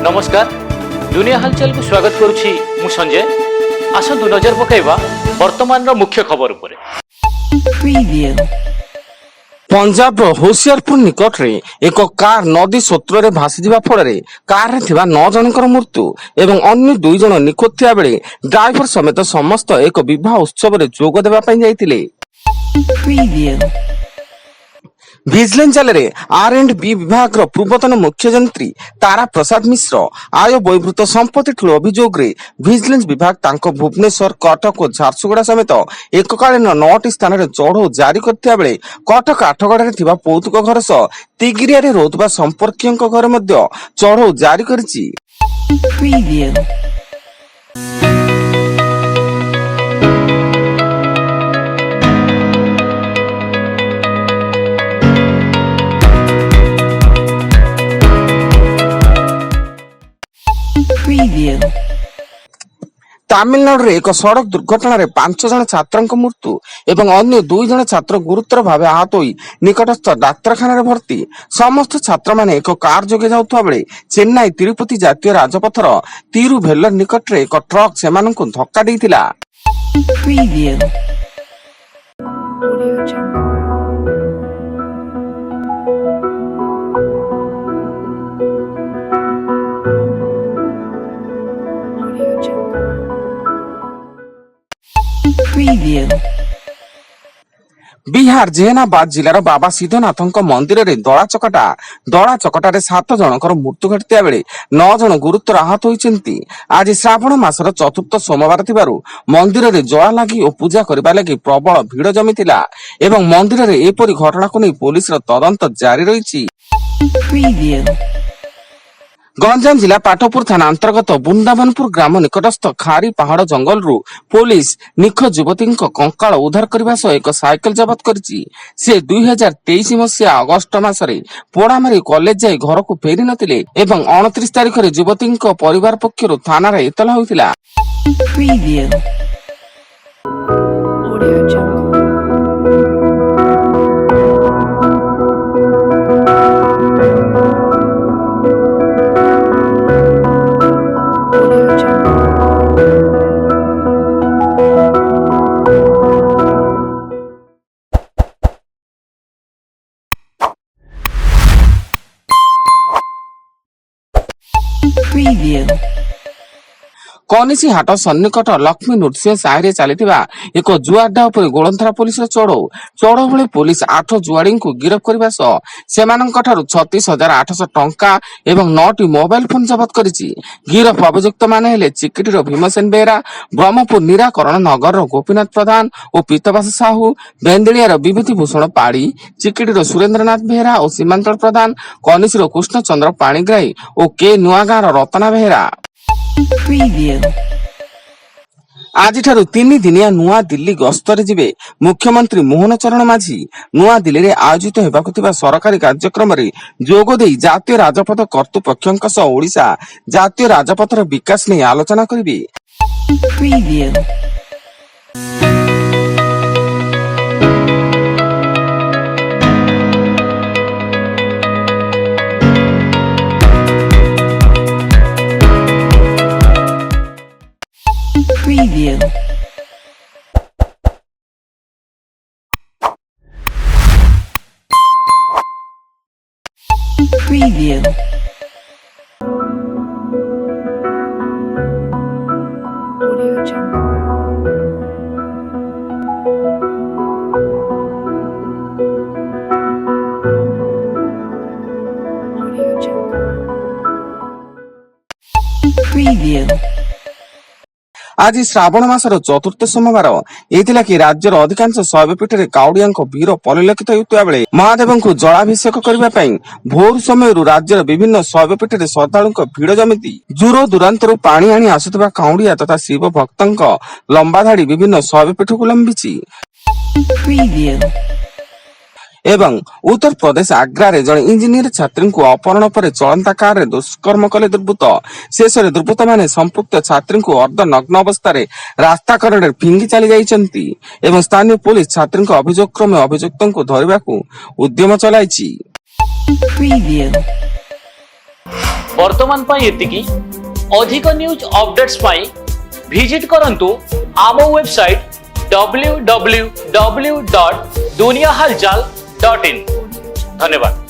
नमस्कार दुनिया हलचल को स्वागत करुछि मु संजय। आसंतु नजर पकाइबा वर्तमान मुख्य खबर उपरे। पंजाब होशियारपुर निकट रे एक कार नदी स्रोत भासीजा फल कार 9 जनकर मृत्यु एवं अन्य 2 जन निखोज थिया बेले ड्राइवर समेत समस्त एक विवाह उत्सव रे जोग देबा पई जाइतिले। विजिलेंस जाल R&B विभाग पूर्वतन मुख्य जंत्री तारा प्रसाद मिश्र आय बहिर्भूत संपत्ति ठूल अभियोग रे विजिलेंस विभाग तांको भुवनेश्वर कटक और झारसुगुड़ा समेत एककालीन 9टी स्थान में चढ़ऊ जारी करथिया बेले कटक आठगड़ा थिबा पौतुक घर सह तिगिरिया रे रहउतबा संपर्कीयक घर मध्य चढ़ऊ जारी करछि। तामिलनाडु एक सड़क दुर्घटना रे 5 जन छात्रों मृत्यु एवं अन्य 2 जन छात्र गुरुतर भाव आहत होई निकटस्थ डाक्तरखाना भर्ती। समस्त छात्र माने एक कार जोगे जाउथबा बेले चेन्नई तिरुपति जातीय राजपथर तिरुभेल्लर निकट रे एक ट्रक सेमानंकु धक्का देइतिला। बिहार जेहनाबाद जिलार बाबा सिद्धनाथ मंदिर रे दड़ा चकटा 7 जनकर मृत्यु घटिया बेले 9 जन गुरुतर आहत होइचंती। आज श्रावण मासर चतुर्थ सोमवार थिबारु मंदिर रे जला लागि और पूजा करबा लागि प्रबल भीड़ जमितिला एवं मंदिर रे एपरि घटना को नै पुलिस रो तदंत जारी रहिछि। गंजाम जिला पाटपुर थाना अंतर्गत बुंदावनपुर ग्राम निकटस्थ खारी पहाड़ जंगल रु पुलिस निखोज युवती कंकाल उद्धार करने सह एक साइकेल जबत करिछि। से 2023 मसीहा अगस्ट मासरे पोड़ामारी कॉलेज जाई घर को फेरी नथिले एवं 29 तारिख रे युवती परिवार पक्षरु थाना रे इतला होइतिला। कनिसी हाट सन्निकट लक्ष्मी नृसिंह साहि चलता एक जुआडा उपर गोलंथरा पुलिस चढ़ऊ बेले पुलिस 8 जुआड़ी को गिरफ्त करने सह सेमानंक ठारू 36,800 टंका एवं 9टी मोबाइल फोन जबत करिछि। गिरफ अभियुक्त माने हेले चिकिटीर भीमसेन बेहरा, ब्रह्मपुर निराकरण नगर गोपीनाथ प्रधान और पीतवास साहू, बेंदलियार विभूति भूषण पाड़ी, चिकिटीर सुरेंद्रनाथ बेहरा और सीमांचल प्रधान, कनिसीर कृष्णचंद्र पाणीग्राही और के नुआगाँर रतना बेहरा। आज 3 दिनिया नुआ दिल्ली गस्तरे जिबे मुख्यमंत्री मोहन चरण माझी नुआ दिल्ली रे आयोजित हेबाकु थिबा सरकारी कार्यक्रम रे जोग देई जातीय राजपथ कर्तृपक्षक सह ओडिशा जातीय राजपथर विकास नै आलोचना करिबे। Preview. Audio Jungle. Audio Jungle. Preview. आज श्रावण मासर चतुर्थ सोमवार एथिला कि राज्यर अधिकांश शैवपीठ रे काउडिया भीड़ परिलक्षित होता बेले महादेव को जलाभिषेक करने भोर समय राज्यर विभिन्न शैवपीठ रे श्रद्धालु भीड़ जमिति दूर दूरांतर पानी आनी आसुवा काउडिया तथा शिव भक्त लंबा धाड़ी विभिन्न शैवपीठ को लंबिछि। एवं उत्तर प्रदेश आग्रा रे जन इंजीनियर छात्री को अपहरण पर चलंता कार रे दुष्कर्म कले दुर्बृत्त। शेष रे दुर्बृत्त माने संपुक्त छात्री को अर्ध नग्न अवस्था रे रास्ता कड़े फिंगी चली जाइछंती एवं स्थानीय पुलिस छात्री को अभियोग क्रमे अभियुक्तों को धरिबाकू उद्यम चलाइछि। वर्तमान पाई एतिकी अधिक न्यूज अपडेट्स पाई विजिट करंतु आम वेबसाइट www.duniyahalchal.in। धन्यवाद।